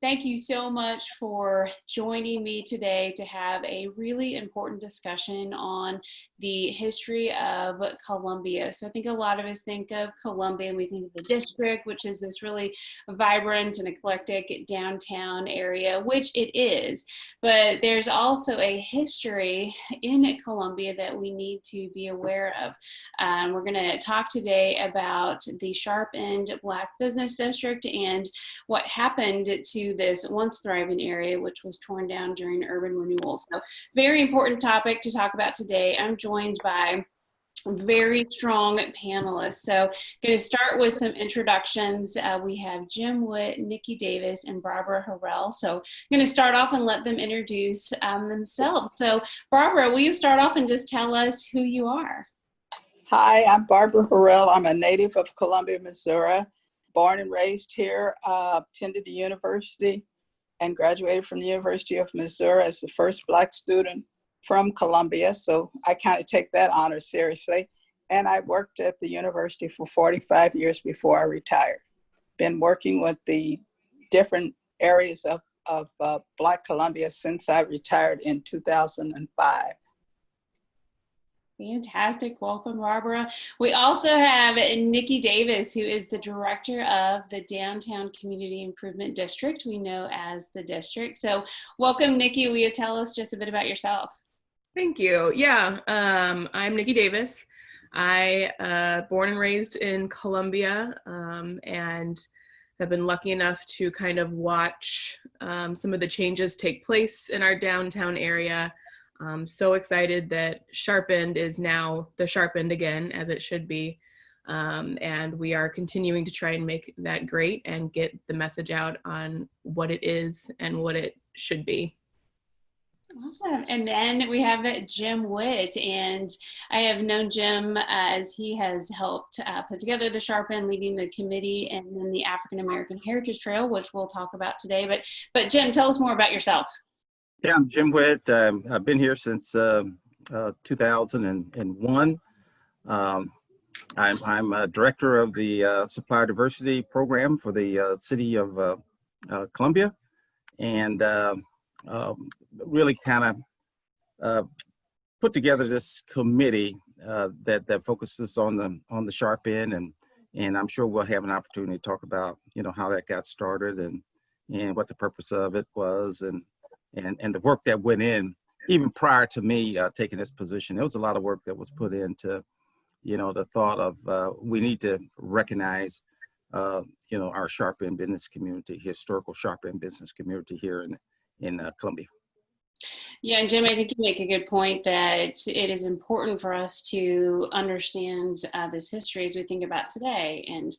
Thank you so much for joining me today to have a really important discussion on the history of Columbia. So I think a lot of us think of Columbia and we think of the district, which is this really vibrant and eclectic downtown area, which it is. But there's also a history in Columbia that we need to be aware of. We're going to talk today about the Sharp End Black Business District and what happened to this once thriving area, which was torn down during urban renewal. So very important topic to talk about today. I'm joined by very strong panelists. So going to start with some introductions. We have Jim Whitt, Nickie Davis, and Barbra Horrell. So I'm going to start off and let them introduce themselves. So Barbra, will you start off and just tell us who you are? Hi, I'm Barbra Horrell. I'm a native of Columbia, Missouri. Born and raised here, attended the university and graduated from the University of Missouri as the first Black student from Columbia. So I kind of take that honor seriously. And I worked at the university for 45 years before I retired. Been working with the different areas of Black Columbia since I retired in 2005. Fantastic. Welcome, Barbra. We also have Nickie Davis, who is the director of the Downtown Community Improvement District, we know as the district. So welcome, Nickie. Will you tell us just a bit about yourself? Thank you. Yeah, I'm Nickie Davis. I born and raised in Columbia and have been lucky enough to kind of watch some of the changes take place in our downtown area. I'm so excited that Sharp End is now the Sharp End again, as it should be. And we are continuing to try and make that great and get the message out on what it is and what it should be. Awesome. And then we have Jim Whitt, and I have known Jim as he has helped put together the Sharp End, leading the committee, and then the African American Heritage Trail, which we'll talk about today. But Jim, tell us more about yourself. Yeah, I'm Jim Whitt. I've been here since 2001. I'm a director of the Supplier Diversity Program for the city of Columbia, and really kind of put together this committee that focuses on the Sharp End, and I'm sure we'll have an opportunity to talk about how that got started and what the purpose of it was and the work that went in even prior to me taking this position. There was a lot of work that was put into the thought of we need to recognize our Sharp End business community, historical Sharp End business community here in Columbia. Yeah, and Jim, I think you make a good point that it is important for us to understand this history as we think about today and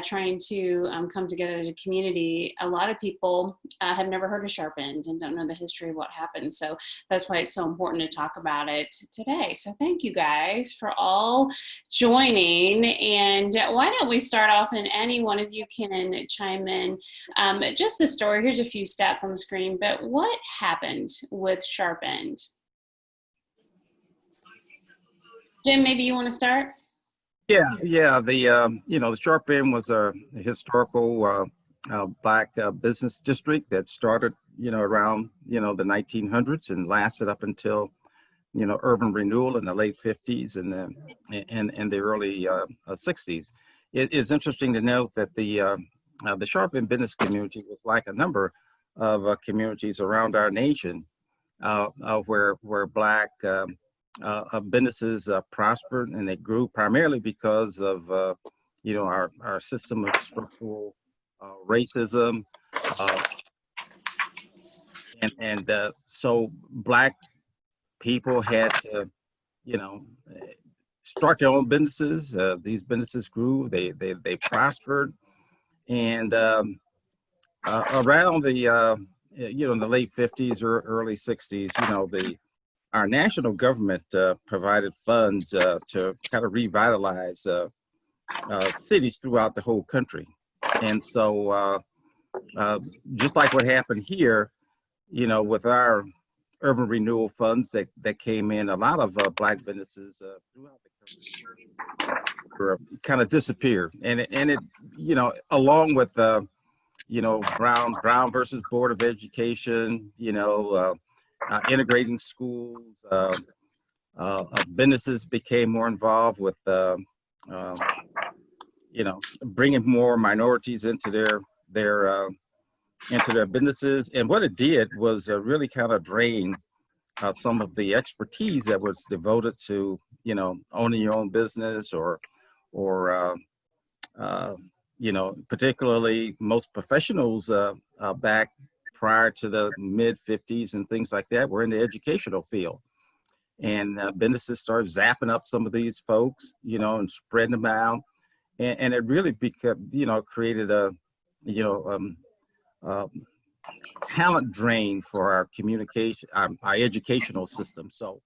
trying to come together as a community. A lot of people have never heard of Sharp End and don't know the history of what happened. So that's why it's so important to talk about it today. So thank you guys for all joining. And why don't we start off, and any one of you can chime in. Just the story, here's a few stats on the screen, but what happened with Sharp End? Jim, maybe you want to start? Yeah. The Sharp End was a historical Black business district that started around the 1900s and lasted up until urban renewal in the late 50s and the early 60s. It is interesting to note that the Sharp End business community was like a number of communities around our nation. Where Black businesses prospered, and they grew primarily because of our system of structural racism, and so Black people had to start their own businesses. These businesses grew, they prospered, and around the in the late 50s or early 60s, our national government provided funds to kind of revitalize cities throughout the whole country. And so just like what happened here, with our urban renewal funds that came in, a lot of Black businesses throughout the country kind of disappeared. And it along with Brown versus Board of Education, integrating schools. Businesses became more involved with, bringing more minorities into their businesses. And what it did was really kind of drain some of the expertise that was devoted to, owning your own business or particularly most professionals back prior to the mid 50s and things like that were in the educational field. And businesses started zapping up some of these folks, and spreading them out. And it really created a, talent drain for our communication, our educational system. So,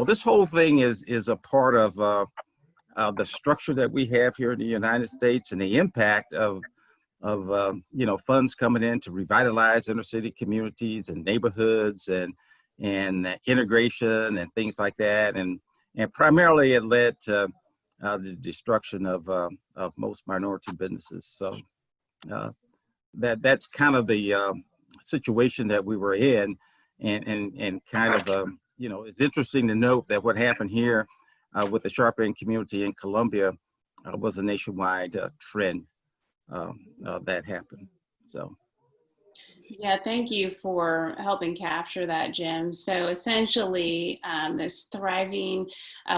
this whole thing is a part of the structure that we have here in the United States, and the impact of funds coming in to revitalize inner city communities and neighborhoods and integration and things like that. And primarily it led to the destruction of most minority businesses. So that's kind of the situation that we were in, and kind of it's interesting to note that what happened here with the sharp end community in Columbia was a nationwide trend that happened. So. Yeah, thank you for helping capture that, Jim. So essentially, this thriving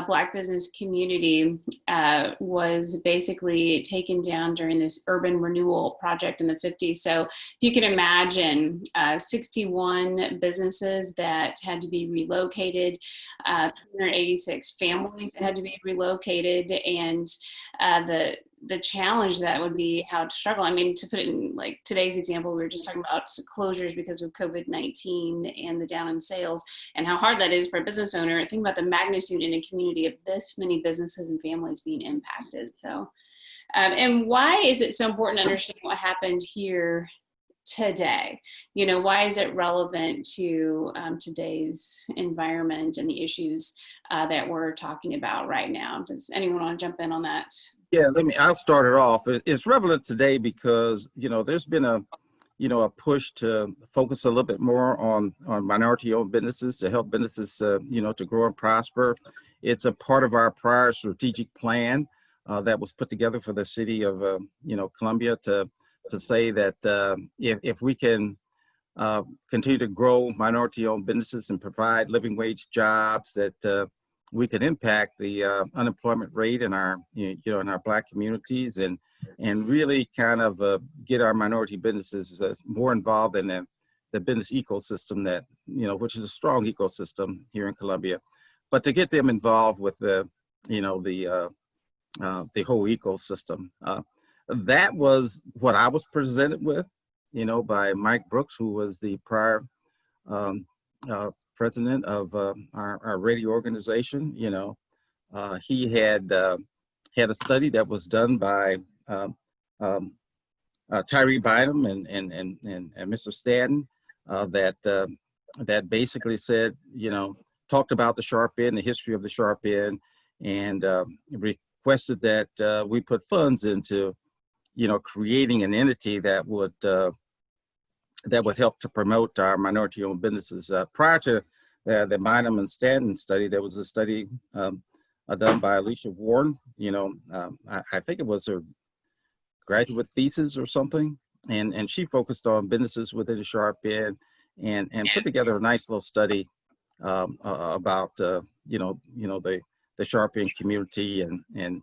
Black business community was basically taken down during this urban renewal project in the 50s. So if you can imagine 61 businesses that had to be relocated, 286 families that had to be relocated, and the challenge that would be how to struggle. I mean, to put it in like today's example, we were just talking about closures because of COVID-19 and the down in sales, and how hard that is for a business owner. Think about the magnitude in a community of this many businesses and families being impacted. So, and why is it so important to understand what happened here today? Why is it relevant to today's environment and the issues that we're talking about right now? Does anyone want to jump in on that? Yeah, I'll start it off. It's relevant today because, there's been a push to focus a little bit more on minority owned businesses, to help businesses, to grow and prosper. It's a part of our prior strategic plan that was put together for the city of, Columbia to say that if we can continue to grow minority owned businesses and provide living wage jobs, that we could impact the unemployment rate in our, in our Black communities, and really kind of get our minority businesses more involved in the business ecosystem that, which is a strong ecosystem here in Columbia, but to get them involved with the whole ecosystem. That was what I was presented with, by Mike Brooks, who was the prior president of our radio organization. He had a study that was done by Tyree Bynum and Mr. Stanton that basically said, talked about the sharp end, the history of the sharp end, and requested that we put funds into, creating an entity that would help to promote our minority-owned businesses. Prior to the Bynum and Stanton study, there was a study done by Alicia Warren. I think it was her graduate thesis or something, and she focused on businesses within the sharp end, and put together a nice little study about the sharp end community and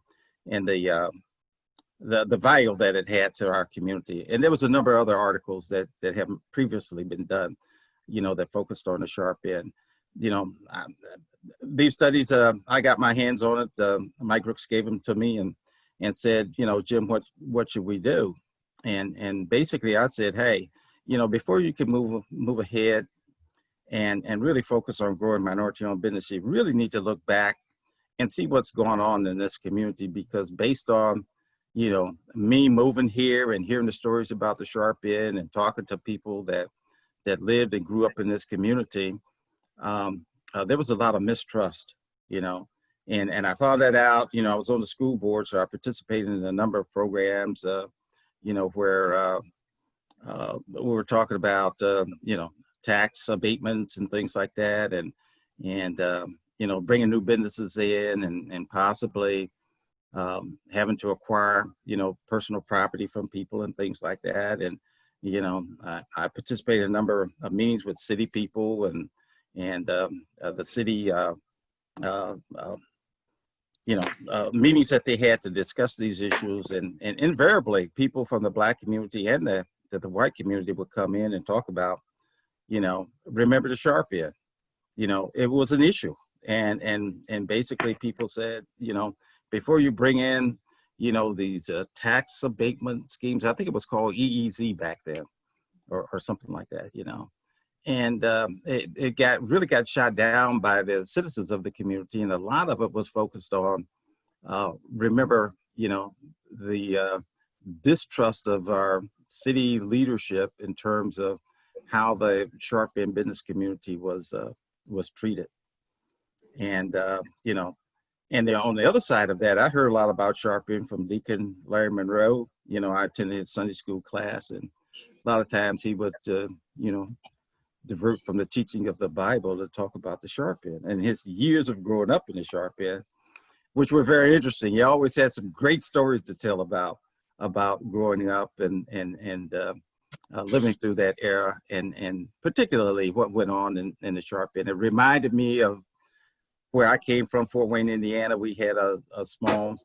the value that it had to our community. And there was a number of other articles that haven't previously been done, that focused on the sharp end. These studies, I got my hands on it. Mike Brooks gave them to me and said, Jim, what should we do? And basically I said, hey, before you can move ahead and really focus on growing minority-owned business, you really need to look back and see what's going on in this community, because based on me moving here and hearing the stories about the sharp end and talking to people that lived and grew up in this community, there was a lot of mistrust, and I found that out. I was on the school board, so I participated in a number of programs, where we were talking about, tax abatements and things like that, and bringing new businesses in, and possibly having to acquire, personal property from people and things like that. And, I participated in a number of meetings with city people and the city, meetings that they had to discuss these issues. And invariably, people from the Black community and the white community would come in and talk about, remember the sharp end. It was an issue. And basically people said, before you bring in, these tax abatement schemes, I think it was called EEZ back then, or something like that, and it really got shot down by the citizens of the community. And a lot of it was focused on, remember, the distrust of our city leadership in terms of how the sharp end business community was treated. And, and on the other side of that, I heard a lot about sharp end from Deacon Larry Monroe. I attended his Sunday school class, and a lot of times he would, divert from the teaching of the Bible to talk about the sharp end and his years of growing up in the sharp end, which were very interesting. He always had some great stories to tell about growing up and living through that era, and particularly what went on in the sharp end. It reminded me of where I came from, Fort Wayne, Indiana. We had a small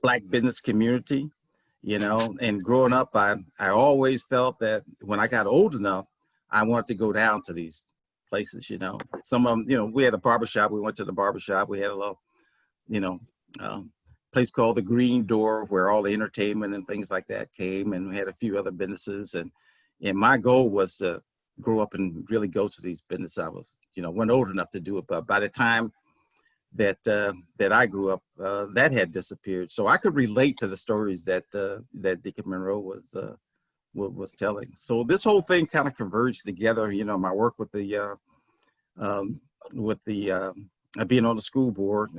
Black business community, and growing up, I always felt that when I got old enough, I wanted to go down to these places, Some of them, we had a barbershop. We went to the barbershop. We had a little, place called the Green Door, where all the entertainment and things like that came. And we had a few other businesses. And my goal was to grow up and really go to these businesses. I was, wasn't old enough to do it, but by the time that I grew up, that had disappeared. So I could relate to the stories that Deacon Monroe was telling. So this whole thing kind of converged together. My work with the being on the school board,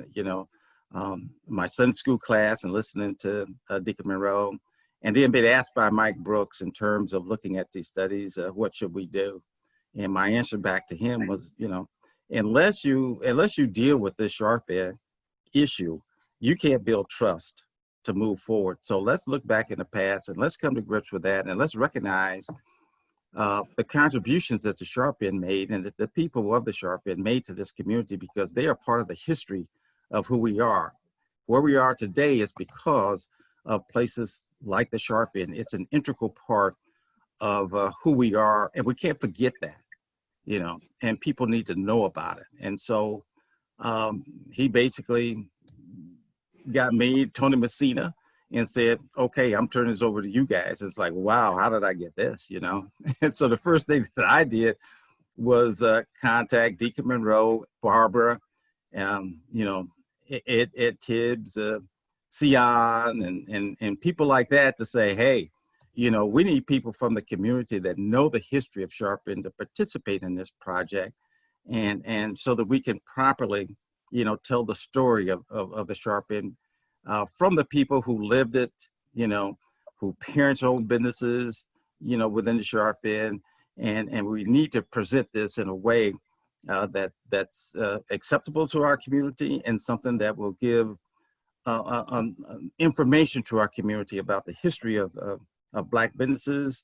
my son's school class, and listening to Deacon Monroe, and then being asked by Mike Brooks in terms of looking at these studies, what should we do? And my answer back to him was, unless you deal with this sharp end issue, you can't build trust to move forward. So let's look back in the past and let's come to grips with that, and let's recognize the contributions that the sharp end made and that the people of the sharp end made to this community, because they are part of the history of who we are. Where we are today is because of places like the sharp end. It's an integral part of who we are, and we can't forget that. And people need to know about it. And so he basically got me, Tony Messina, and said, okay, I'm turning this over to you guys. It's like, wow, how did I get this, And so the first thing that I did was contact Deacon Monroe, Barbara, Ed Tibbs, Sion, and people like that to say, hey, we need people from the community that know the history of sharp end to participate in this project, and so that we can properly, tell the story of the sharp end from the people who lived it, who parents own businesses, within the sharp end, and we need to present this in a way that's acceptable to our community, and something that will give information to our community about the history of Black businesses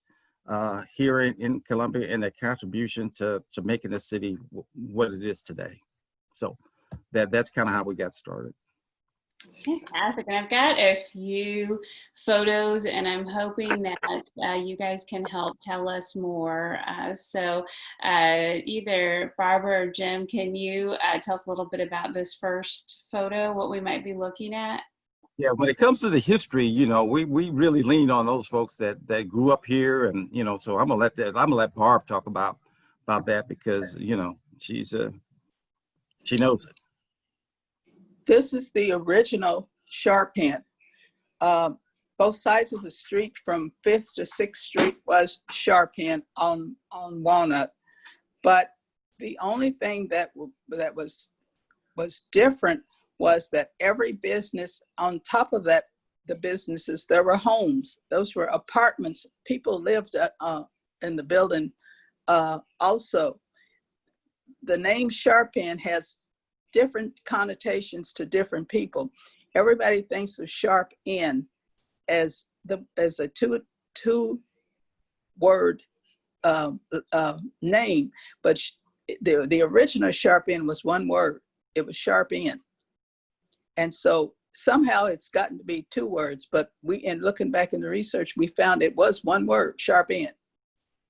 here in Columbia, and their contribution to making the city what it is today. So that's kind of how we got started. Fantastic. And I've got a few photos, and I'm hoping that you guys can help tell us more. So either Barbara or Jim, can you tell us a little bit about this first photo, what we might be looking at? Yeah, when it comes to the history, we really lean on those folks that grew up here, and so I'm gonna let Barb talk about that, because she knows it. This is the original sharp end. Both sides of the street from 5th to 6th Street was sharp end on Walnut, but the only thing that was different was that every business on top of that the businesses. There were homes. Those were apartments. People lived in the building. Also, the name Sharp-End has different connotations to different people. Everybody thinks of Sharp-End as a two word name, but the original Sharp-End was one word. It was Sharp-End. And so somehow it's gotten to be two words, but in looking back in the research, we found it was one word, Sharp-End.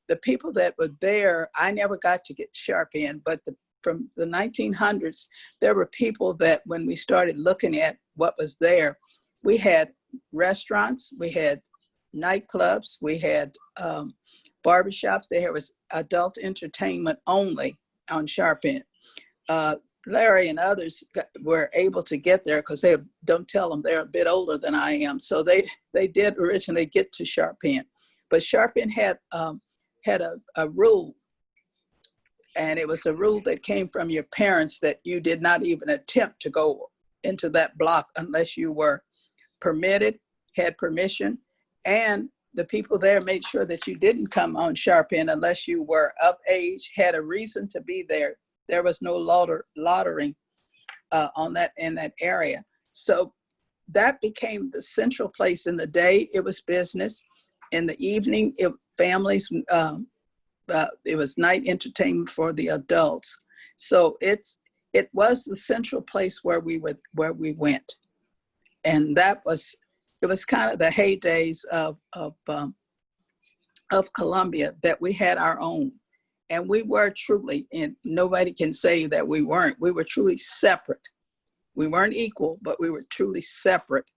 The people that were there, I never got to get Sharp-End, but from the 1900s, there were people that when we started looking at what was there, we had restaurants, we had nightclubs, we had barbershops. There was adult entertainment only on Sharp-End. Larry and others were able to get there because they don't tell them they're a bit older than I am. So they did originally get to Sharp-End, but Sharp-End had a rule, and it was a rule that came from your parents that you did not even attempt to go into that block unless you were permitted, had permission, and the people there made sure that you didn't come on Sharp-End unless you were of age, had a reason to be there. There was no loitering in that area. So that became the central place. In the day, it was business. In the evening, families, it was night entertainment for the adults. So it was the central place where we went, and it was kind of the heydays of Columbia, that we had our own. And we were truly, and nobody can say that we weren't. We were truly separate. We weren't equal, but we were truly separate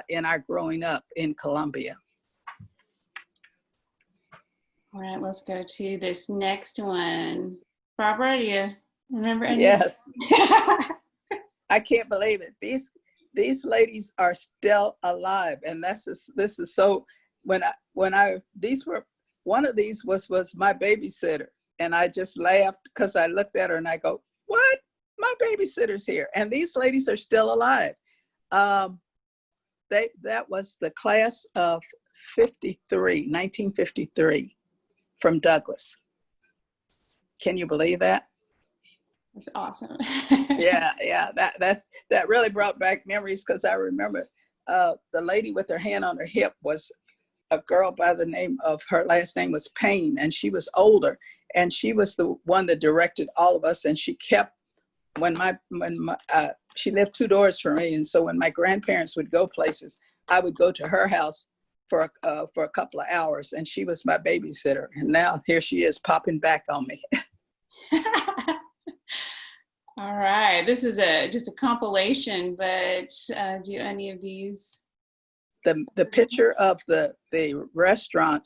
in our growing up in Columbia. All right, let's go to this next one. Barbara, do you remember any? Yes. I can't believe it. These ladies are still alive, and this is so. One of these was my babysitter. And I just laughed because I looked at her and I go, what? My babysitter's here. And these ladies are still alive. That was the class of 1953, from Douglas. Can you believe that? That's awesome. Yeah. That really brought back memories, because I remember the lady with her hand on her hip was a girl by the name of, her last name was Payne, and she was older, and she was the one that directed all of us. And she kept, she lived 2 doors from me, and so when my grandparents would go places, I would go to her house for a couple of hours, and she was my babysitter. And now here she is popping back on me. All right, this is just a compilation, but do any of these? The picture of the restaurant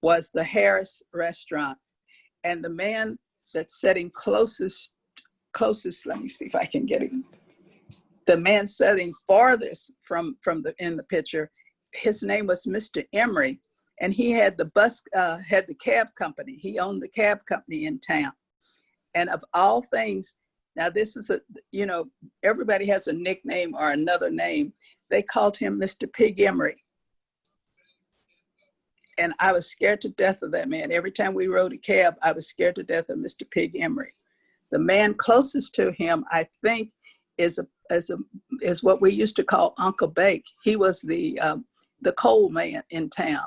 was the Harris restaurant, and the man that's sitting closest, let me see if I can get him. The man sitting farthest from in the picture, his name was Mr. Emery, and he had the cab company. He owned the cab company in town. And of all things, now this is everybody has a nickname or another name. They called him Mr. Pig Emery. And I was scared to death of that man. Every time we rode a cab, I was scared to death of Mr. Pig Emery. The man closest to him, I think, is what we used to call Uncle Bake. He was the coal man in town.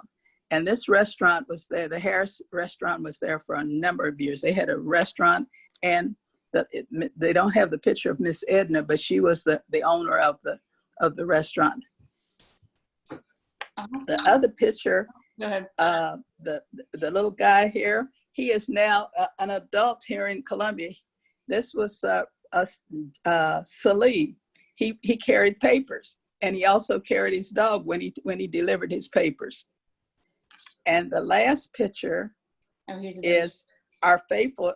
And this restaurant was there. The Harris restaurant was there for a number of years. They had a restaurant, and they don't have the picture of Miss Edna, but she was the owner of the restaurant. The other picture, Go ahead. the little guy here, he is now an adult here in Columbia. This was Salih. He carried papers, and he also carried his dog when he delivered his papers. And the last picture is our faithful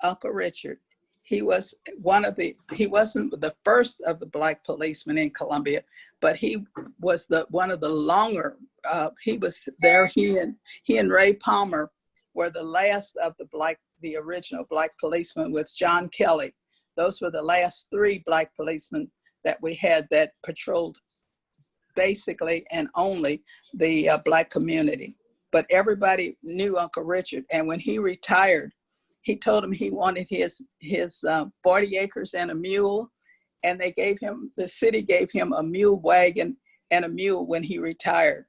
Uncle Richard. He wasn't the first of the Black policemen in Columbia, but he was one of the longer. He was there. He and Ray Palmer were the last of the original Black policemen with John Kelly. Those were the last 3 Black policemen that we had that patrolled basically and only the Black community. But everybody knew Uncle Richard. And when he retired, he told him he wanted his 40 acres and a mule. And the city gave him a mule wagon and a mule when he retired.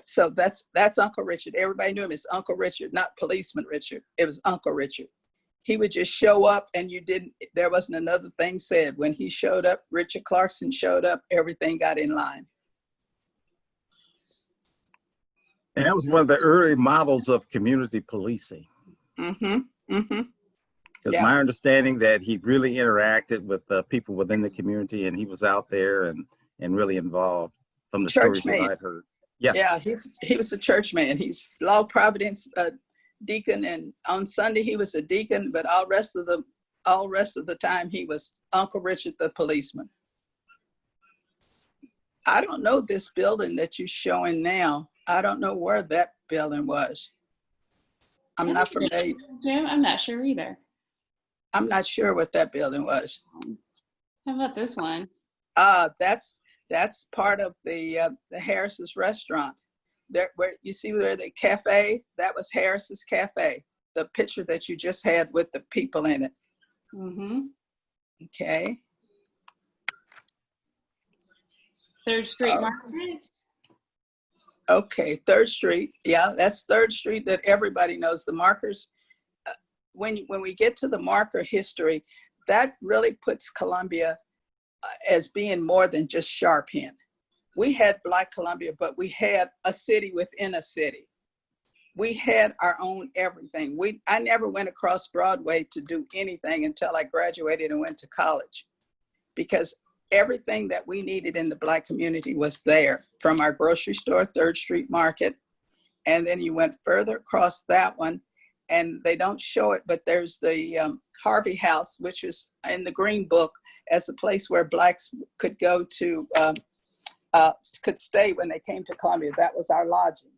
So that's Uncle Richard. Everybody knew him as Uncle Richard, not Policeman Richard. It was Uncle Richard. He would just show up and there wasn't another thing said. When he showed up, Richard Clarkson showed up, everything got in line. And that was one of the early models of community policing. Mm-hmm. Mm-hmm. It's my understanding that he really interacted with the people within the community, and he was out there and really involved from the stories that I've heard. Yeah, he was a church man. He's Law Providence deacon, and on Sunday he was a deacon, but all rest of the time he was Uncle Richard the policeman. I don't know this building that you're showing now. I don't know where that building was. I'm not familiar. Jim, I'm not sure either. I'm not sure what that building was. How about this one? That's part of the Harris's restaurant. There, where you see where the cafe, that was Harris's Cafe. The picture that you just had with the people in it. Mm-hmm. Okay. 3rd Street Market. Okay, 3rd Street. Yeah, that's 3rd Street that everybody knows. The markers, when we get to the marker history, that really puts Columbia as being more than just Sharpend. We had Black Columbia, but we had a city within a city. We had our own everything. I never went across Broadway to do anything until I graduated and went to college, because everything that we needed in the Black community was there, from our grocery store, 3rd Street Market. And then you went further across that one, and they don't show it, but there's the Harvey House, which is in the Green Book as a place where Blacks could go to, could stay when they came to Columbia. That was our lodging.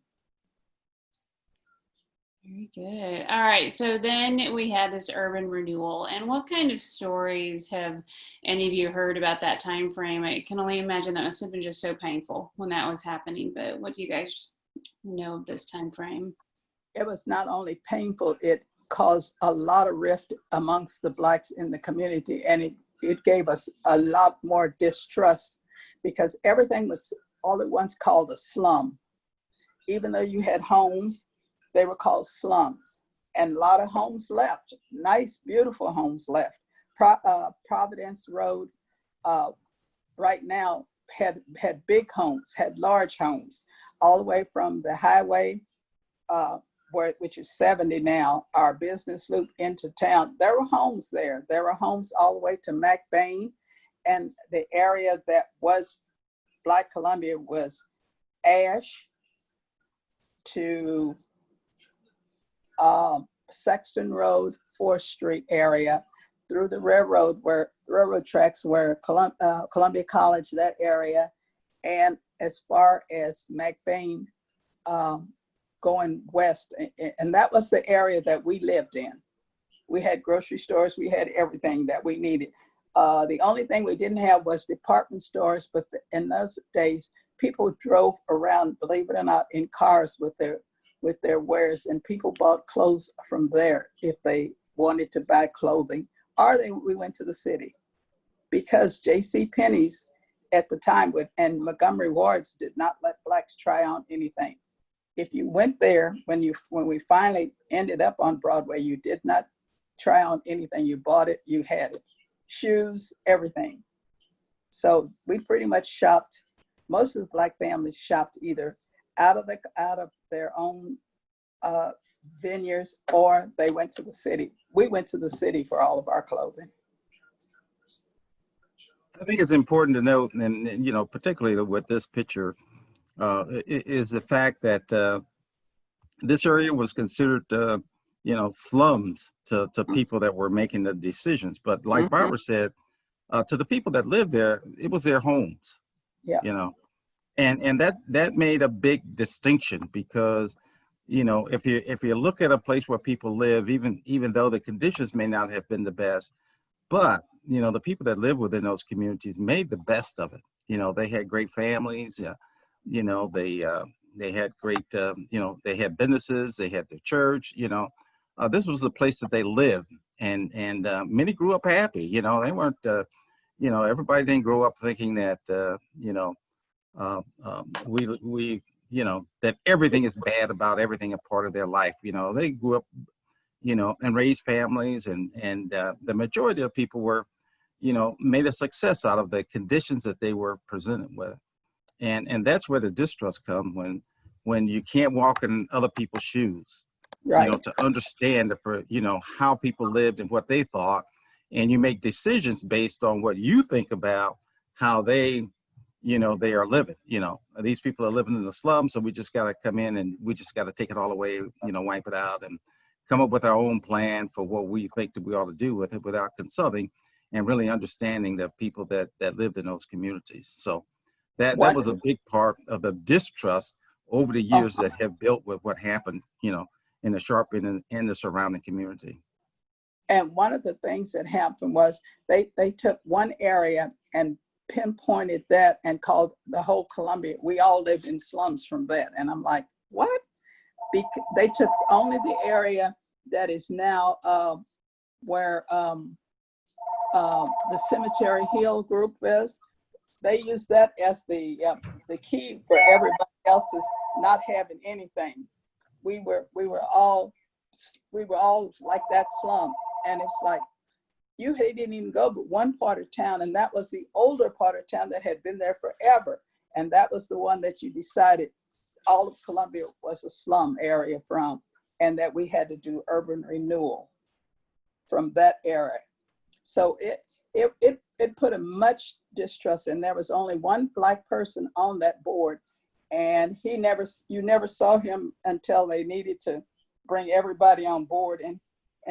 Very good. All right. So then we had this urban renewal. And what kind of stories have any of you heard about that time frame? I can only imagine that must have been just so painful when that was happening. But what do you guys know of this time frame? It was not only painful, it caused a lot of rift amongst the Blacks in the community. And it gave us a lot more distrust, because everything was all at once called a slum. Even though you had homes, they were called slums. And a lot of homes left, nice, beautiful homes left. Providence Road right now had big homes, had large homes, all the way from the highway, which is 70 now, our business loop into town. There were homes there. There were homes all the way to McBain, and the area that was Black Columbia was Ash to Sexton Road, 4th Street area, through the railroad tracks where Columbia College, that area, and as far as McBain going west. And that was the area that we lived in. We had grocery stores, we had everything that we needed. The only thing we didn't have was department stores, but in those days, people drove around, believe it or not, in cars with their wares, and people bought clothes from there if they wanted to buy clothing, or we went to the city, because J.C. Penney's at the time and Montgomery Ward's did not let Blacks try on anything. If you went there, when we finally ended up on Broadway, you did not try on anything. You bought it, you had it, shoes, everything. So we pretty much shopped. Most of the Black families shopped either out of their own vineyards, or they went to the city. We went to the city for all of our clothing. I think it's important to note, and particularly with this picture, is the fact that this area was considered, slums to people that were making the decisions. But like Barbara said, to the people that lived there, it was their homes. Yeah. And that made a big distinction, because if you look at a place where people live, even though the conditions may not have been the best, but the people that live within those communities made the best of it. They had great families. They had great, they had businesses. They had their church. This was the place that they lived, and many grew up happy. They weren't. Everybody didn't grow up thinking that that everything is bad about everything a part of their life. They grew up, and raised families, and the majority of people were, made a success out of the conditions that they were presented with. And that's where the distrust comes, when you can't walk in other people's shoes, Right. to understand how people lived and what they thought, and you make decisions based on what you think about how they are living. These people are living in the slums, so we just got to come in and we just got to take it all away, wipe it out, and come up with our own plan for what we think that we ought to do with it, without consulting and really understanding the people that lived in those communities. So that was a big part of the distrust over the years that have built with what happened, in the Sharpton and the surrounding community. And one of the things that happened was they took one area and pinpointed that and called the whole Columbia. We all lived in slums from that. And I'm like, what? They took only the area that is now where the Cemetery Hill group is. They used that as the key for everybody else's not having anything. We were all like that slum, and it's like you didn't even go but one part of town, and that was the older part of town that had been there forever, and that was the one that you decided all of Columbia was a slum area from, and that we had to do urban renewal from that area. So it put a much distrust, and there was only one Black person on that board, and you never saw him until they needed to bring everybody on board, and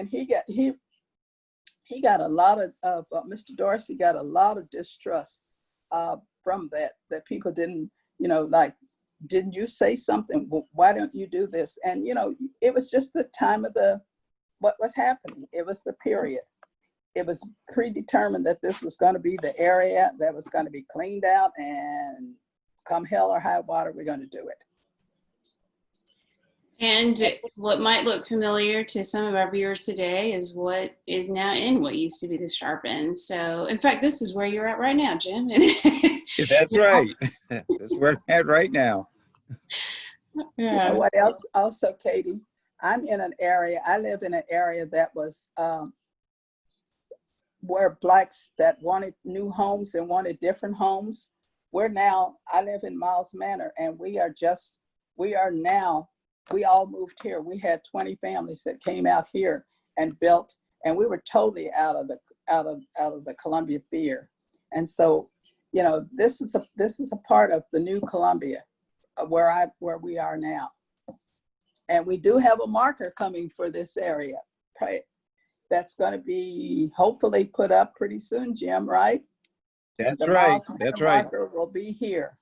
he got a lot of Mr. Dorsey got a lot of distrust from that people didn't, like, didn't you say something? Well, why don't you do this? And it was just the time of what was happening. It was the period. It was predetermined that this was going to be the area that was going to be cleaned out, and come hell or high water, we're going to do it. And what might look familiar to some of our viewers today is what is now in what used to be the Sharp End. So, in fact, this is where you're at right now, Jim. That's right. That's where I'm at right now. Yeah. You know what else? Also, Katie, I live in an area that was where Blacks that wanted new homes and wanted different homes. I live in Miles Manor, and we all moved here. We had 20 families that came out here and built, and we were totally out of the Columbia fear. And so, this is a part of the new Columbia, where we are now. And we do have a marker coming for this area, right? That's going to be hopefully put up pretty soon, Jim, right? That's right. That's right. The marker will be here.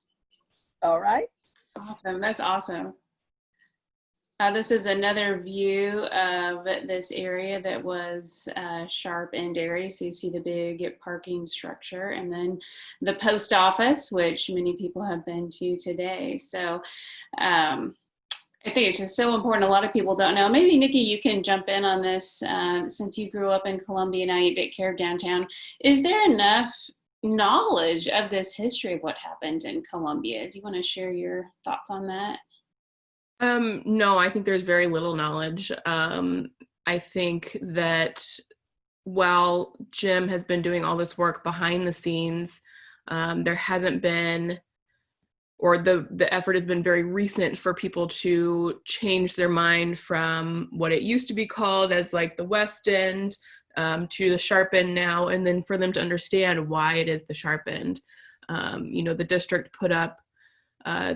All right. Awesome. That's awesome. This is another view of this area that was Sharp End area. So you see the big parking structure, and then the post office, which many people have been to today. So I think it's just so important. A lot of people don't know. Maybe Nickie, you can jump in on this since you grew up in Columbia. Now you take care of downtown. Is there enough knowledge of this history of what happened in Columbia? Do you want to share your thoughts on that? No, I think there's very little knowledge. I think that while Jim has been doing all this work behind the scenes, there hasn't been, or the effort has been very recent for people to change their mind from what it used to be called as like the West End to the Sharp End now, and then for them to understand why it is the Sharp End. The district put up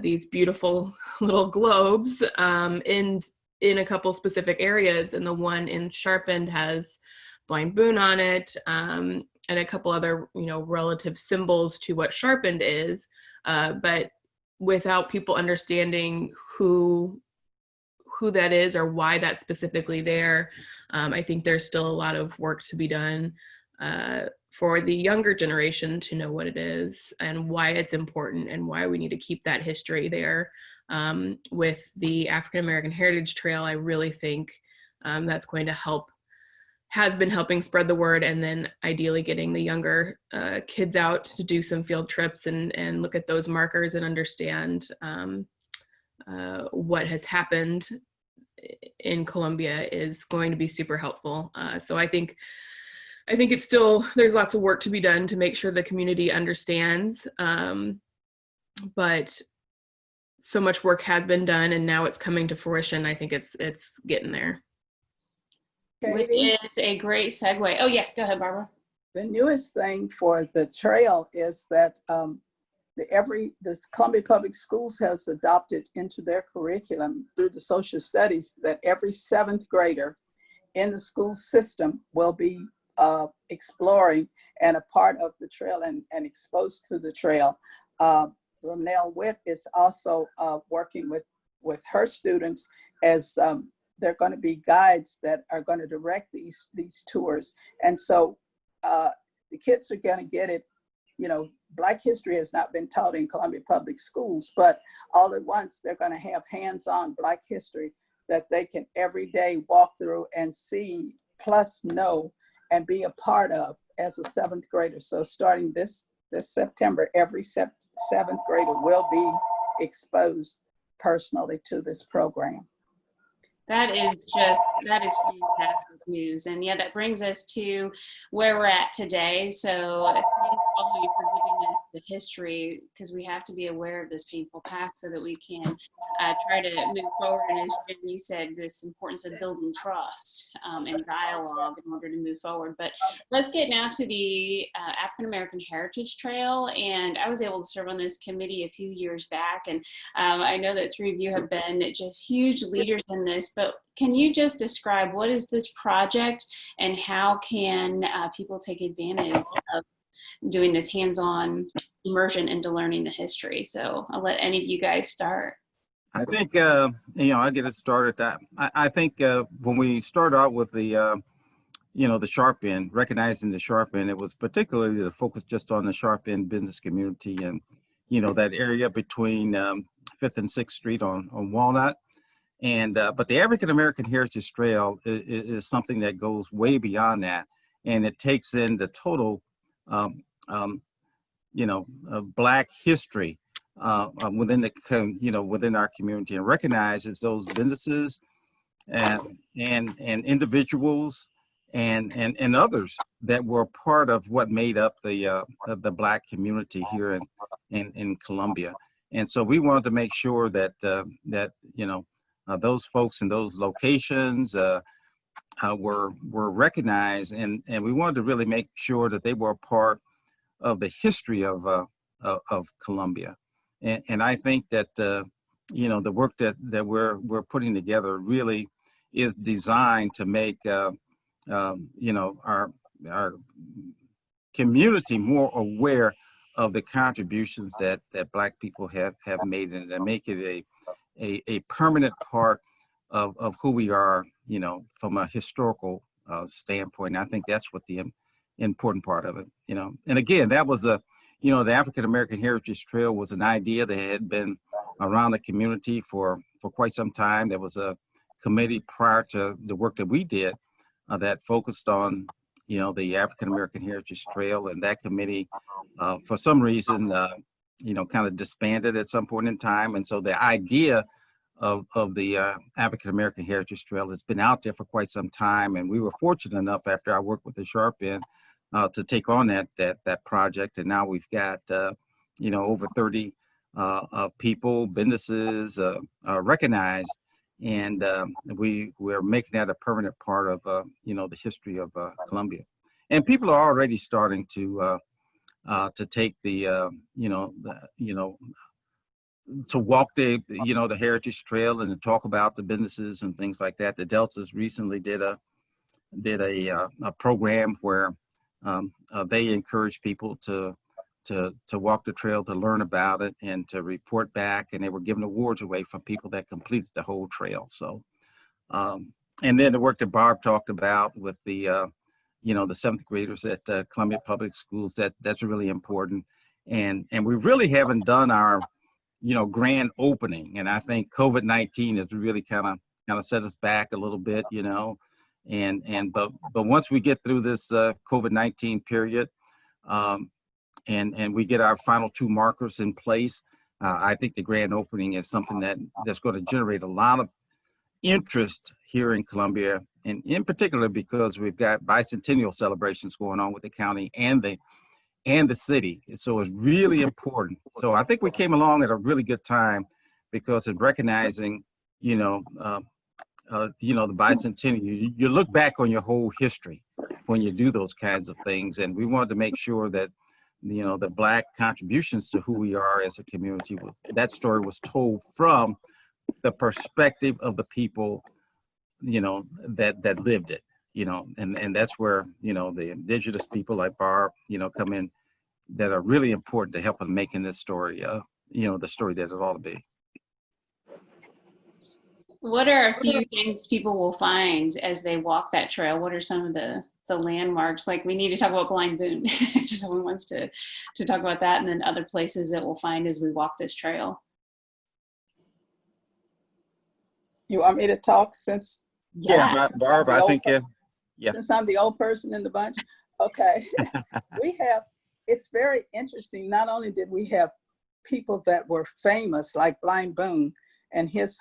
these beautiful little globes in a couple specific areas, and the one in Sharp End has Blind Boone on it, and a couple other relative symbols to what Sharp End is, but without people understanding who that is or why that's specifically there, I think there's still a lot of work to be done for the younger generation to know what it is and why it's important and why we need to keep that history there. With the African American Heritage Trail, I really think that's going to help, has been helping spread the word, and then ideally getting the younger kids out to do some field trips and look at those markers and understand what has happened in Columbia is going to be super helpful. So I think it's still, there's lots of work to be done to make sure the community understands, but so much work has been done and now it's coming to fruition. I think it's getting there. Which is a great segue. Oh yes, go ahead, Barbara. The newest thing for the trail is that this Columbia Public Schools has adopted into their curriculum through the social studies that every 7th grader in the school system will be exploring and a part of the trail and exposed to the trail. Linnell Witt is also working with her students as they're going to be guides that are going to direct these tours. And so the kids are going to get it. You know, Black history has not been taught in Columbia Public Schools, but all at once they're going to have hands-on Black history that they can every day walk through and see, plus know, and be a part of as a 7th grader. So starting this September, every 7th grader will be exposed personally to this program. That is fantastic news. And yeah, that brings us to where we're at today. So thank all of you for giving us the history, because we have to be aware of this painful past so that we can try to move forward. And as Jim, you said, this importance of building trust and dialogue in order to move forward. But let's get now to the African American Heritage Trail. And I was able to serve on this committee a few years back. And I know that 3 of you have been just huge leaders in this. But can you just describe what is this project and how can people take advantage of doing this hands-on immersion into learning the history? So I'll let any of you guys start. I think, I'll get it started. I think when we start out with the sharp end, recognizing the sharp end, it was particularly the focus just on the sharp end business community and, that area between 5th and 6th Street on Walnut. And but the African American Heritage Trail is something that goes way beyond that, and it takes in the total, Black history within within our community, and recognizes those businesses and individuals and others that were part of what made up the Black community here in Columbia. And so we wanted to make sure that those folks in those locations were recognized, and we wanted to really make sure that they were a part of the history of Columbia. And I think that the work that we're putting together really is designed to make our community more aware of the contributions that Black people have made, and to make it a permanent part of who we are, from a historical standpoint. And I think that's what the important part of it, And again, that was the African American Heritage Trail was an idea that had been around the community for quite some time. There was a committee prior to the work that we did that focused on, the African American Heritage Trail, and that committee, for some reason, kind of disbanded at some point in time. And so the idea of the African American Heritage Trail has been out there for quite some time. And we were fortunate enough, after I worked with the Sharp End, to take on that project. And now we've got, over 30 people, businesses recognized. And we're making that a permanent part of, the history of Columbia. And people are already starting to take the, to walk the Heritage Trail and to talk about the businesses and things like that. The Deltas recently did a program where they encourage people to walk the trail, to learn about it, and to report back. And they were giving awards away from people that completed the whole trail. So, and then the work that Barb talked about with the the seventh graders at Columbia Public Schools. That's really important. And we really haven't done our, grand opening. And I think COVID-19 has really kind of set us back a little bit, but once we get through this COVID-19 period, and we get our final two markers in place, I think the grand opening is something that's going to generate a lot of interest here in Columbia, and in particular because we've got bicentennial celebrations going on with the county and the city. So it's really important. So I think we came along at a really good time because of recognizing, the bicentennial. You look back on your whole history when you do those kinds of things, and we wanted to make sure that the Black contributions to who we are as a community, that story was told from the perspective of the people, that lived it, and that's where, the indigenous people like Barb, come in, that are really important to help in making this story, the story that it ought to be. What are a few things people will find as they walk that trail? What are some of the landmarks? Like, we need to talk about Blind Boon. Someone wants to talk about that, and then other places that we'll find as we walk this trail. You want me to talk since? Yeah, Barb, I think, yeah. Since I'm the old person in the bunch? Okay. It's very interesting. Not only did we have people that were famous, like Blind Boon and his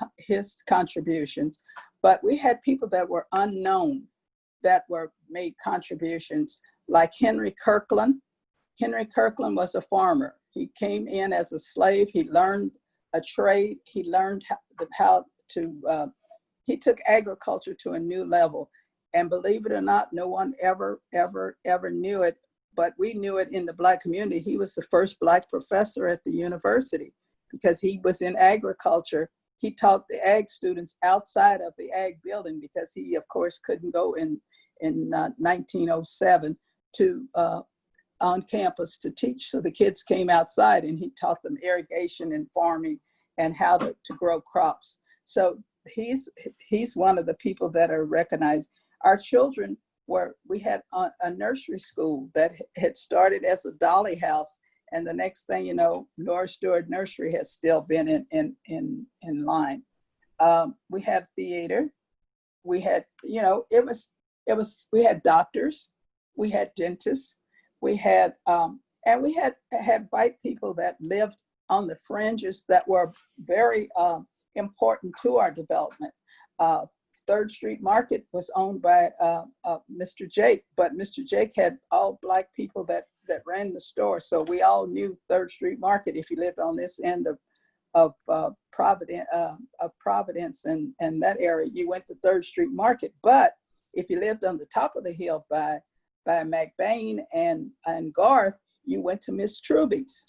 contributions, but we had people that were unknown that were made contributions, like Henry Kirkland. Henry Kirkland was a farmer. He came in as a slave. He learned a trade. He learned he took agriculture to a new level. And believe it or not, no one ever knew it, but we knew it in the Black community. He was the first Black professor at the university because he was in agriculture. He taught the ag students outside of the ag building because he, of course, couldn't go in 1907 to on campus to teach. So the kids came outside and he taught them irrigation and farming and how to grow crops. So he's one of the people that are recognized. Our children we had a nursery school that had started as a dolly house, and the next thing you know, Norris Stewart Nursery has still been in line. We had theater. We had, we had doctors, we had dentists, we had, and we had white people that lived on the fringes that were very important to our development. 3rd Street Market was owned by Mr. Jake, but Mr. Jake had all Black people that ran the store. So we all knew 3rd Street Market if you lived on this end of Providence and that area, you went to 3rd Street Market. But if you lived on the top of the hill by McBain and Garth, you went to Miss Truby's.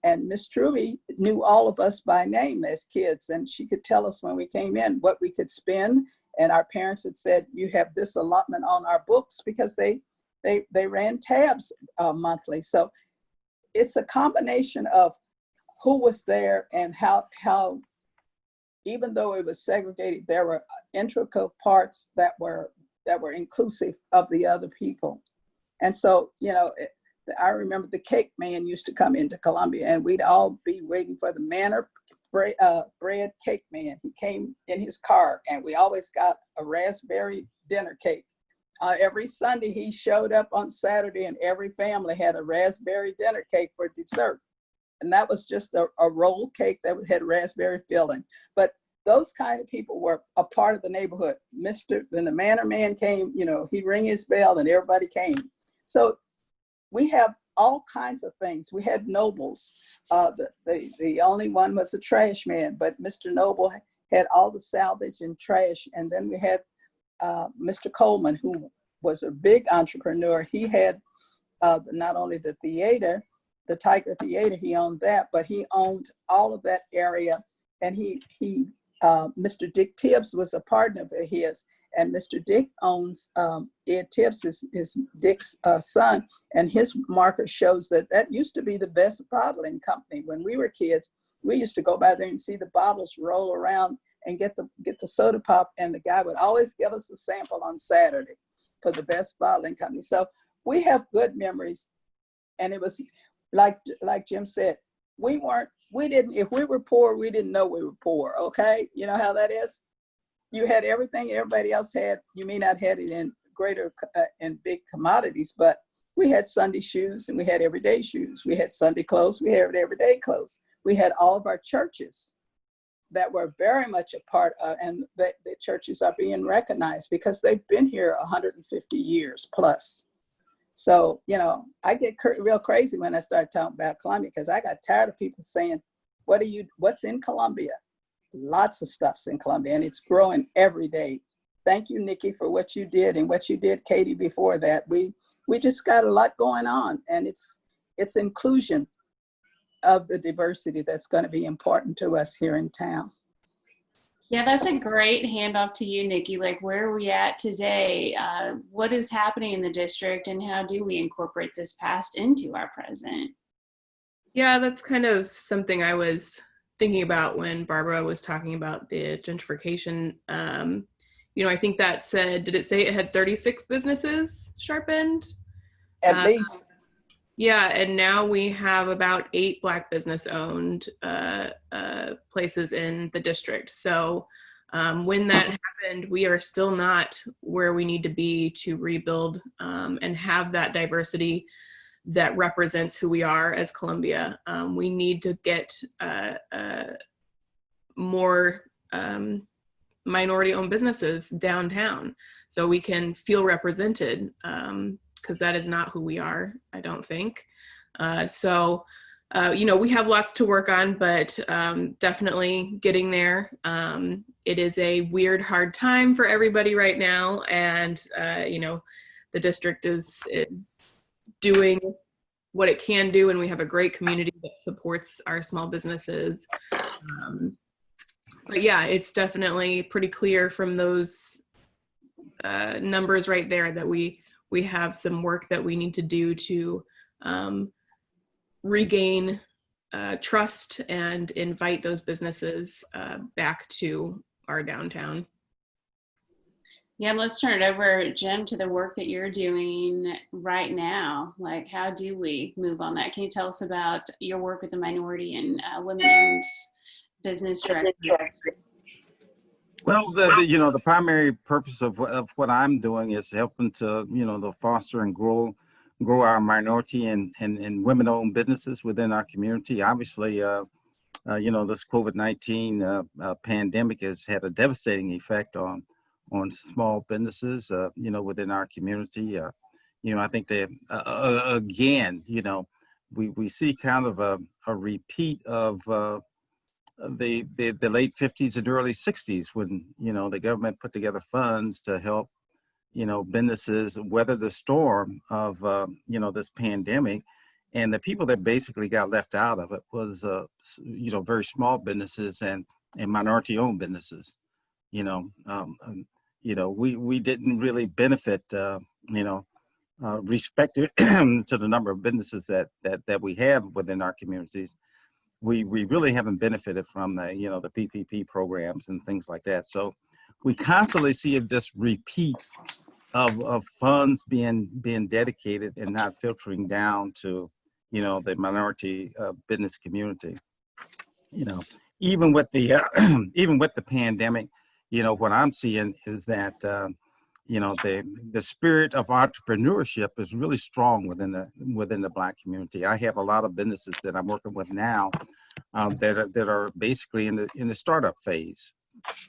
And Miss Truby knew all of us by name as kids, and she could tell us when we came in what we could spend. And our parents had said, you have this allotment on our books, because they ran tabs monthly. So it's a combination of who was there and how even though it was segregated, there were integral parts that were inclusive of the other people. And so, I remember the cake man used to come into Columbia, and we'd all be waiting for the Manor bread cake man. He came in his car, and we always got a raspberry dinner cake. Every Sunday he showed up on Saturday, and every family had a raspberry dinner cake for dessert. And that was just a roll cake that had raspberry filling. But those kind of people were a part of the neighborhood. When the Manor man came, he'd ring his bell and everybody came. So we have all kinds of things. We had nobles. The only one was a trash man, but Mr. Noble had all the salvage and trash. And then we had Mr. Coleman, who was a big entrepreneur. He had not only the theater, the Tiger Theater, he owned that, but he owned all of that area. And Mr. Dick Tibbs was a partner of his. And Mr. Dick owns, Ed Tibbs is Dick's son, and his marker shows that used to be the best bottling company. When we were kids, we used to go by there and see the bottles roll around and get the soda pop, and the guy would always give us a sample on Saturday, for the best bottling company. So we have good memories. And it was like Jim said, if we were poor, we didn't know we were poor, okay? You know how that is? You had everything everybody else had. You may not have it in in big commodities, but we had Sunday shoes and we had everyday shoes. We had Sunday clothes, we had everyday clothes. We had all of our churches that were very much a part of, and the churches are being recognized because they've been here 150 years plus. So, you know, I get real crazy when I start talking about Columbia because I got tired of people saying, what's in Columbia? Lots of stuff's in Columbia and it's growing every day. Thank you, Nickie, for what you did and what you did, Katie, before that. We just got a lot going on, and it's inclusion of the diversity that's going to be important to us here in town. Yeah, that's a great handoff to you, Nickie. Like, where are we at today? What is happening in the district, and how do we incorporate this past into our present? Yeah, that's kind of something I was thinking about when Barbara was talking about the gentrification. You know, I think that said, did it say it had 36 businesses sharpened? At least. Yeah, and now we have about 8 Black business owned places in the district. So when that happened, we are still not where we need to be to rebuild and have that diversity that represents who we are as Columbia. We need to get more minority-owned businesses downtown so we can feel represented. Because that is not who we are, I don't think. You know, we have lots to work on, but definitely getting there. It is a weird, hard time for everybody right now. And, you know, the district is doing what it can do, and we have a great community that supports our small businesses. But yeah, it's definitely pretty clear from those numbers right there that we have some work that we need to do to regain trust and invite those businesses back to our downtown. Yeah, let's turn it over, Jim, to the work that you're doing right now. Like, how do we move on that? Can you tell us about your work with the minority and women-owned business director? Well, the primary purpose of what I'm doing is helping to, to foster and grow our minority and women-owned businesses within our community. Obviously, this COVID-19 pandemic has had a devastating effect on small businesses, within our community. I think that again, we see kind of a repeat of the late 50s and early 60s when the government put together funds to help businesses weather the storm of this pandemic, and the people that basically got left out of it was very small businesses and minority owned businesses. We didn't really benefit respect to the number of businesses that we have within our communities. We really haven't benefited from the PPP programs and things like that. So we constantly see this repeat of funds being dedicated and not filtering down to the minority business community. Even with the even with the pandemic, what I'm seeing is that the spirit of entrepreneurship is really strong within the Black community. I have a lot of businesses that I'm working with now that are basically in the startup phase,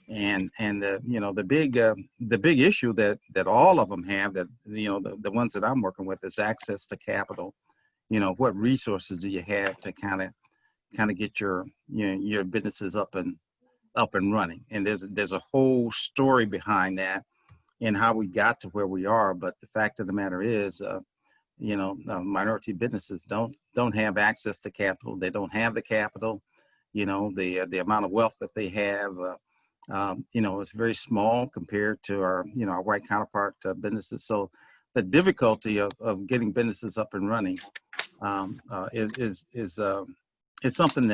and the big issue that all of them have, that the ones that I'm working with, is access to capital. What resources do you have to kind of get your businesses up and running? And there's a whole story behind that and how we got to where we are. But the fact of the matter is, minority businesses don't have access to capital. They don't have the capital. The amount of wealth that they have, is very small compared to our white counterpart businesses. So the difficulty of getting businesses up and running is something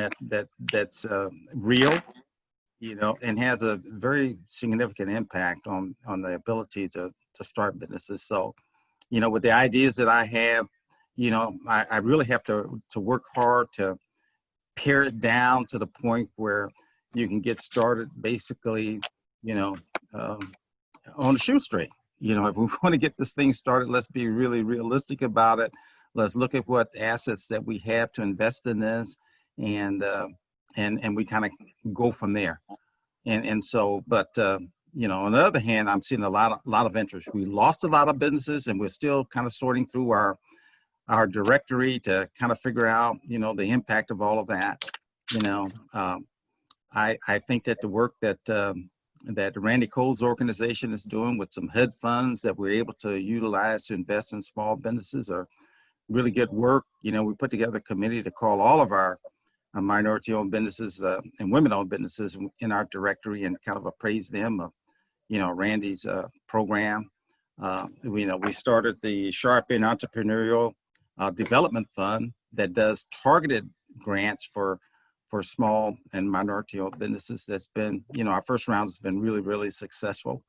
that's real, and has a very significant impact on the ability to start businesses. So, with the ideas that I have, I really have to work hard to pare it down to the point where you can get started basically, on a shoestring. If we want to get this thing started, let's be really realistic about it. Let's look at what assets that we have to invest in this, and we kind of go from there. And so, but on the other hand, I'm seeing a lot of interest. We lost a lot of businesses, and we're still kind of sorting through our directory to kind of figure out, the impact of all of that. I think that the work that Randy Cole's organization is doing with some HUD funds that we're able to utilize to invest in small businesses are really good work. We put together a committee to call all of our minority-owned businesses and women-owned businesses in our directory and kind of appraise them of, Randy's program. We started the Sharp-In Entrepreneurial Development Fund that does targeted grants for small and minority-owned businesses. That's been, our first round has been really, really successful.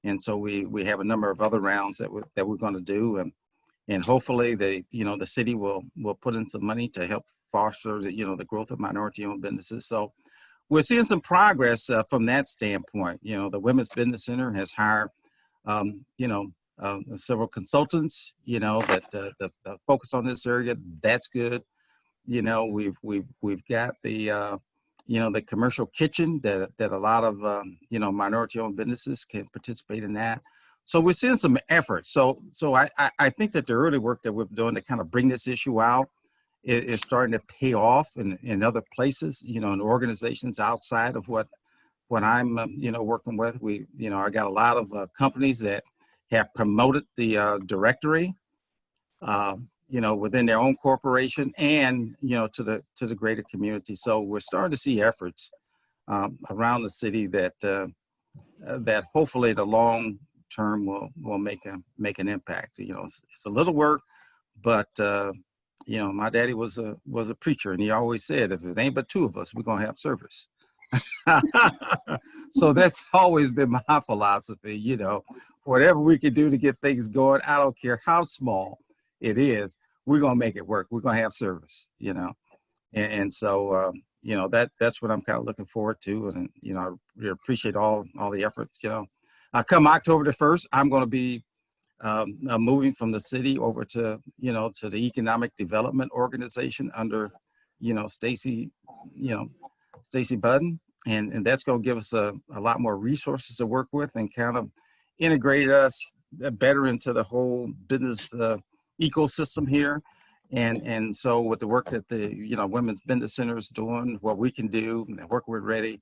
And so we have a number of other rounds that we're going to do. And hopefully the city will put in some money to help foster the growth of minority-owned businesses. So we're seeing some progress from that standpoint. The Women's Business Center has hired, several consultants, that focus on this area. That's good. We've got the commercial kitchen that a lot of minority-owned businesses can participate in that. So we're seeing some effort. So I think that the early work that we're doing to kind of bring this issue out is starting to pay off in other places, in organizations outside of what I'm working with. I got a lot of companies that have promoted the directory. Within their own corporation and, to the greater community. So we're starting to see efforts around the city that hopefully the long term will make an impact. It's a little work, but my daddy was a preacher, and he always said, if it ain't but two of us, we're gonna have service. So that's always been my philosophy. Whatever we can do to get things going, I don't care how small it is, we're going to make it work. We're going to have service, and so, that's what I'm kind of looking forward to. And, I really appreciate all the efforts, come October the 1st, I'm going to be moving from the city over to the Economic Development Organization under, Stacy Budden. And that's going to give us a lot more resources to work with and kind of integrate us better into the whole business ecosystem here. And so with the work that the Women's Business Center is doing, what we can do, and the work we're ready,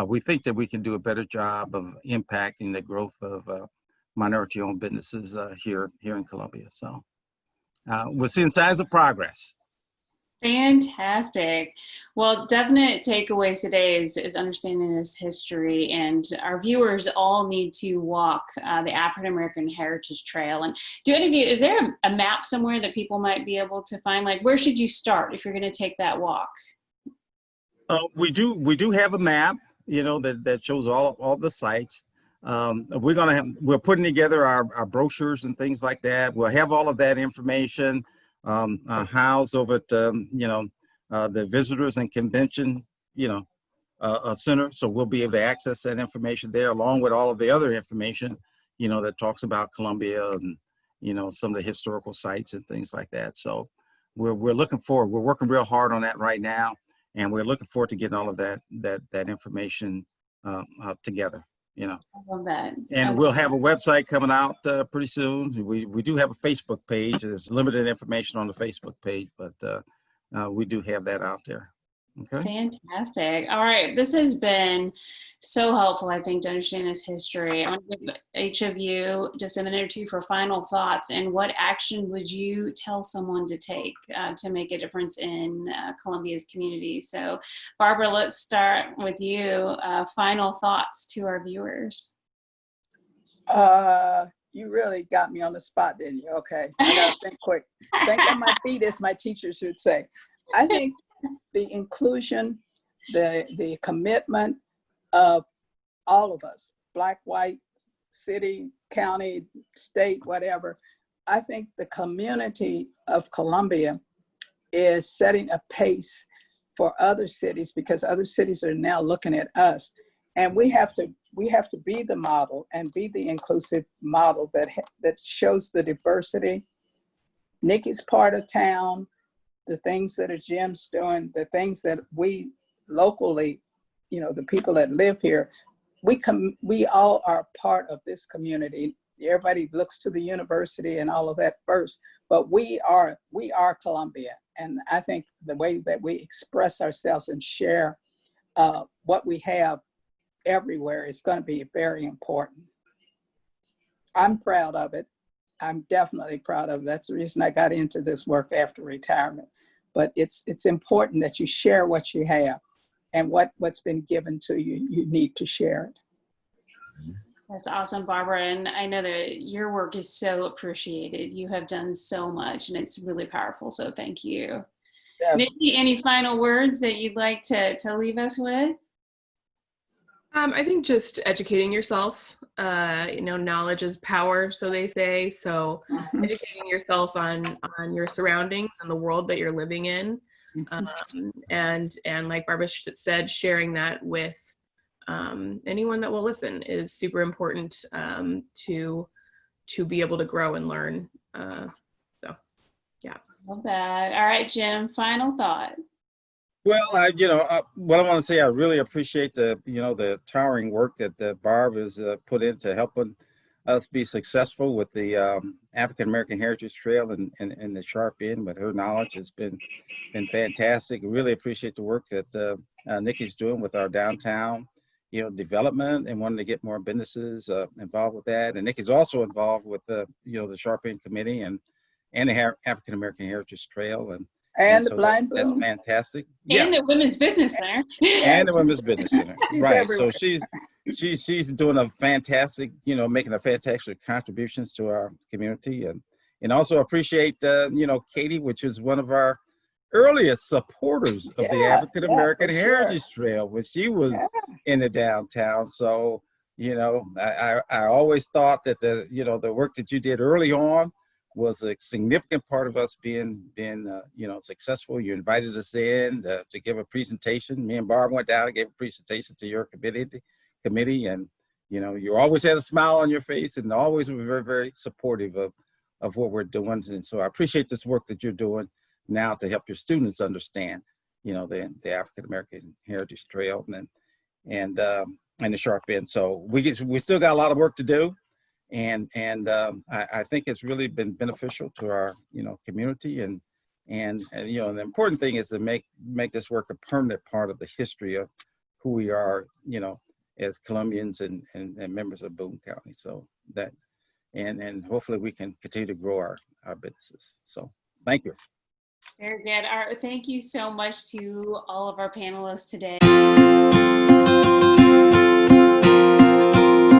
we think that we can do a better job of impacting the growth of minority-owned businesses here in Columbia. So we're seeing signs of progress. Fantastic. Well, definite takeaways today is understanding this history, and our viewers all need to walk the African American Heritage Trail. And do any of you, is there a map somewhere that people might be able to find? Like, where should you start if you're going to take that walk? We do have a map, that shows all the sites. We're putting together our brochures and things like that. We'll have all of that information housed over at the Visitors and Convention Center, so we'll be able to access that information there, along with all of the other information that talks about Columbia and some of the historical sites and things like that. So we're looking forward. We're working real hard on that right now, and we're looking forward to getting all of that information together. I love that. And we'll have a website coming out pretty soon. We do have a Facebook page. There's limited information on the Facebook page, but we do have that out there. Okay. Fantastic. All right. This has been so helpful, I think, to understand this history. I want to give each of you just a minute or two for final thoughts. And what action would you tell someone to take to make a difference in Columbia's community? So, Barbara, let's start with you. Final thoughts to our viewers. You really got me on the spot, didn't you? Okay. I got to think quick. Think on my feet, as my teachers would say. I think the inclusion, the commitment of all of us, Black, white, city, county, state, whatever. I think the community of Columbia is setting a pace for other cities, because other cities are now looking at us, and we have to be the model and be the inclusive model that shows the diversity. Nickie's part of town, the things that Jim's doing, the things that we locally, the people that live here, we all are part of this community. Everybody looks to the university and all of that first, but we are Columbia. And I think the way that we express ourselves and share what we have everywhere is going to be very important. I'm proud of it. I'm definitely proud of it. That's the reason I got into this work after retirement. But it's important that you share what you have, and what's been given to you, you need to share it. That's awesome, Barbara. And I know that your work is so appreciated. You have done so much, and it's really powerful. So thank you. Yeah. Nickie, any final words that you'd like to leave us with? I think just educating yourself. Knowledge is power, so they say. So educating yourself on your surroundings and the world that you're living in, and like Barbara said, sharing that with anyone that will listen is super important to be able to grow and learn. So, yeah. Love that. All right, Jim. Final thought. Well, what I want to say, I really appreciate the towering work that Barb has put into helping us be successful with the African American Heritage Trail and the Sharp End. With her knowledge, it's been fantastic. Really appreciate the work that Nickie's doing with our downtown, development, and wanting to get more businesses involved with that. And Nickie's also involved with the Sharp End Committee and the African American Heritage Trail And so the Blind that's Boom. fantastic. And the Women's Business Center. And the Women's Business Center. Right. Everywhere. So she's doing a fantastic, making a fantastic contributions to our community, and also appreciate Katie, which is one of our earliest supporters of the African American Heritage Trail when she was in the downtown. So I always thought that the work that you did early on was a significant part of us being successful. You invited us in to give a presentation. Me and Barb went down and gave a presentation to your committee, and you always had a smile on your face and always were very, very supportive of what we're doing. And so I appreciate this work that you're doing now to help your students understand the African American Heritage Trail and the Sharp End. So we still got a lot of work to do. And I think it's really been beneficial to our community, and the important thing is to make this work a permanent part of the history of who we are as Columbians and members of Boone County. So that and hopefully we can continue to grow our businesses. So thank you. Very good. Thank you so much to all of our panelists today.